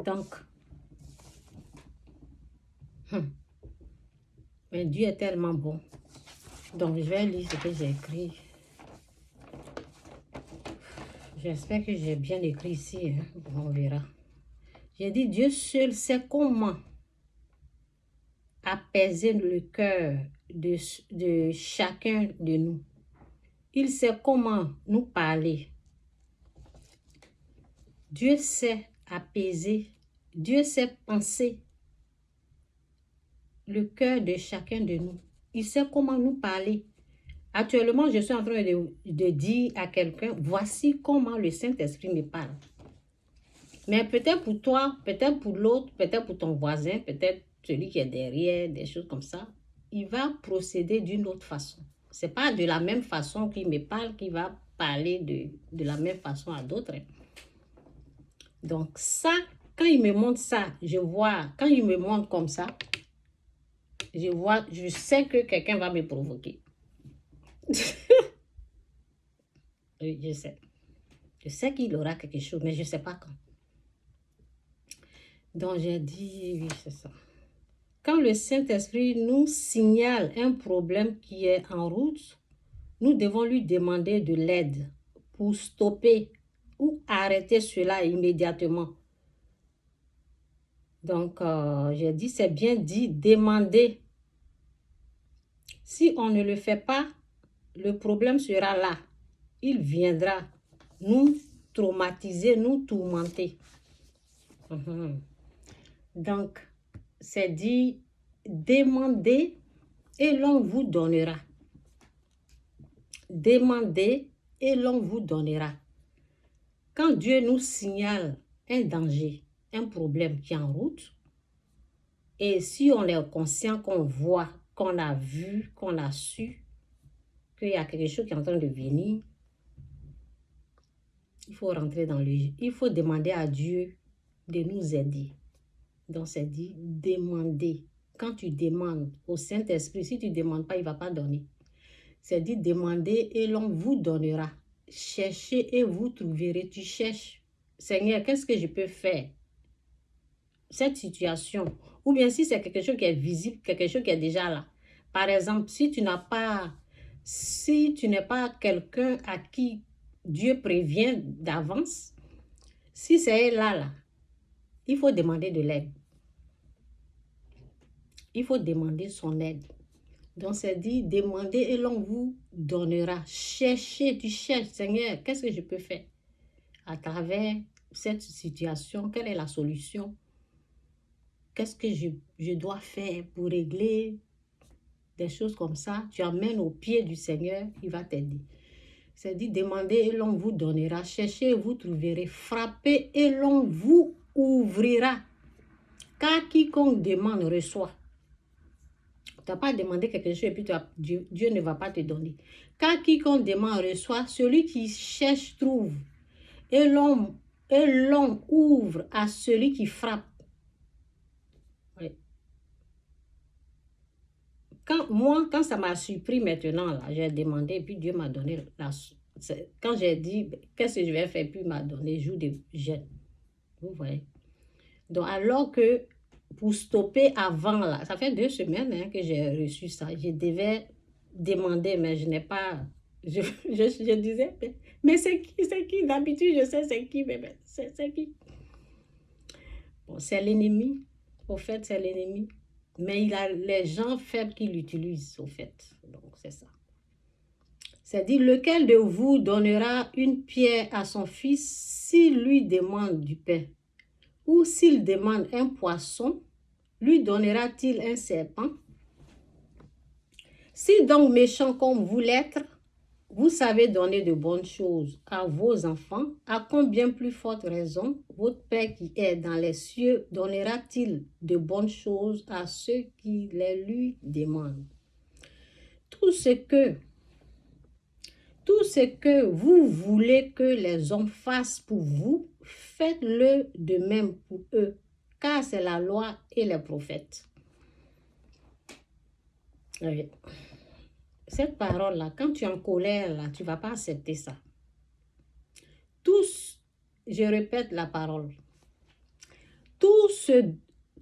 Donc, mais Dieu est tellement bon. Donc, je vais lire ce que j'ai écrit. J'espère que j'ai bien écrit ici. Hein. Bon, on verra. J'ai dit, Dieu seul sait comment apaiser le cœur de chacun de nous. Il sait comment nous parler. Dieu sait apaiser. Dieu sait penser le cœur de chacun de nous. Il sait comment nous parler. Actuellement, je suis en train de dire à quelqu'un, voici comment le Saint-Esprit me parle. Mais peut-être pour toi, peut-être pour l'autre, peut-être pour ton voisin, peut-être celui qui est derrière, des choses comme ça, il va procéder d'une autre façon. Ce n'est pas de la même façon qu'il me parle qu'il va parler de la même façon à d'autres. Donc ça, quand il me montre ça, je vois, quand il me montre comme ça, je sais que quelqu'un va me provoquer. Oui, je sais. Je sais qu'il aura quelque chose, mais je ne sais pas quand. Donc, j'ai dit, oui, c'est ça. Quand le Saint-Esprit nous signale un problème qui est en route, nous devons lui demander de l'aide pour stopper ou arrêter cela immédiatement. Donc, j'ai dit, c'est bien dit, demander. Si on ne le fait pas, le problème sera là. Il viendra nous traumatiser, nous tourmenter. Donc, c'est dit, demandez et l'on vous donnera. Demandez et l'on vous donnera. Quand Dieu nous signale un danger, un problème qui est en route, et si on est conscient, qu'on voit, qu'on a vu, qu'on a su qu'il y a quelque chose qui est en train de venir, il faut rentrer dans le... Il faut demander à Dieu de nous aider. Donc, c'est dit, demander. Quand tu demandes au Saint-Esprit, si tu ne demandes pas, il ne va pas donner. C'est dit, demandez et l'on vous donnera. Cherchez et vous trouverez. Tu cherches. Seigneur, qu'est-ce que je peux faire? Cette situation. Ou bien si c'est quelque chose qui est visible, quelque chose qui est déjà là. Par exemple, si tu n'es pas quelqu'un à qui Dieu prévient d'avance, si c'est là, il faut demander de l'aide. Il faut demander son aide. Donc, c'est dit, demandez et l'on vous donnera. Cherchez, tu cherches, Seigneur, qu'est-ce que je peux faire à travers cette situation? Quelle est la solution? Qu'est-ce que je dois faire pour régler des choses comme ça? Tu amènes au pied du Seigneur, il va t'aider. C'est dit, demandez et l'on vous donnera. Cherchez et vous trouverez. Frappez et l'on vous ouvrira. Car quiconque demande reçoit. Tu n'as pas demandé quelque chose et puis Dieu ne va pas te donner. Car quiconque demande reçoit, celui qui cherche trouve. Et l'on ouvre à celui qui frappe. Oui. Quand ça m'a surpris maintenant, là, j'ai demandé et puis Dieu m'a donné quand j'ai dit, qu'est-ce que je vais faire, puis il m'a donné jour de jeûne. Vous voyez. Donc, alors que pour stopper avant, là, ça fait 2 semaines hein, que j'ai reçu ça. Je devais demander, mais je n'ai pas... Je disais, mais c'est qui? D'habitude, je sais c'est qui, mais c'est qui? Bon, c'est l'ennemi. Au fait, c'est l'ennemi. Mais il a les gens faibles qui l'utilisent, au fait. Donc, c'est ça. C'est dit, lequel de vous donnera une pierre à son fils s'il lui demande du pain? Ou s'il demande un poisson, lui donnera-t-il un serpent? Si donc méchant comme vous l'êtes, vous savez donner de bonnes choses à vos enfants, à combien plus forte raison votre Père qui est dans les cieux donnera-t-il de bonnes choses à ceux qui les lui demandent? Tout ce que vous voulez que les hommes fassent pour vous, faites-le de même pour eux, car c'est la loi et les prophètes. Oui. Cette parole-là, quand tu es en colère, là, tu ne vas pas accepter ça. Tous, je répète la parole, tout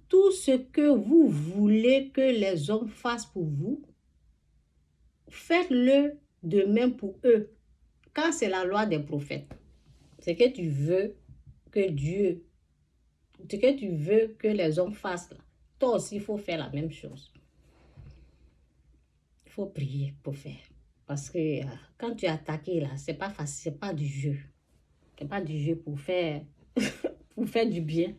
tout ce que vous voulez que les hommes fassent pour vous, faites-le de même pour eux. Car c'est la loi des prophètes. C'est que tu veux que Dieu, ce que tu veux que les hommes fassent, là, toi aussi, il faut faire la même chose. Il faut prier pour faire. Parce que quand tu es attaqué, là, c'est pas facile, c'est pas du jeu. C'est pas du jeu pour faire, pour faire du bien.